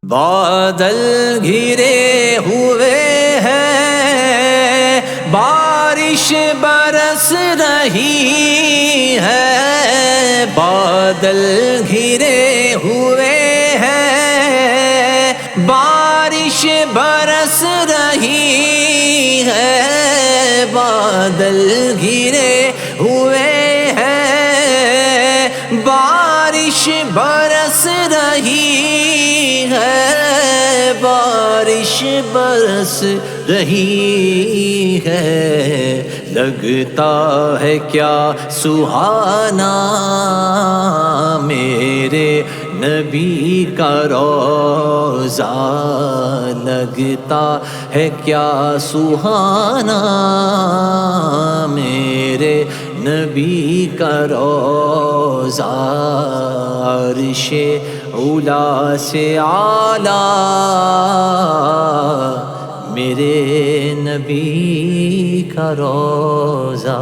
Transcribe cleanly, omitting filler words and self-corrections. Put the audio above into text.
بادل گھرے ہوئے ہیں، بارش برس رہی ہے، بادل گھرے ہوئے ہیں، بارش برس رہی ہے، بادل گھرے ہوئے ہیں، بارش برس رہی ہے، بارش برس رہی ہے، لگتا ہے کیا سہانا میرے نبی کا روضہ، لگتا ہے کیا سہانا میرے نبی کا روضہ، عرش اولیٰ سے اعلیٰ میرے نبی کا روضہ۔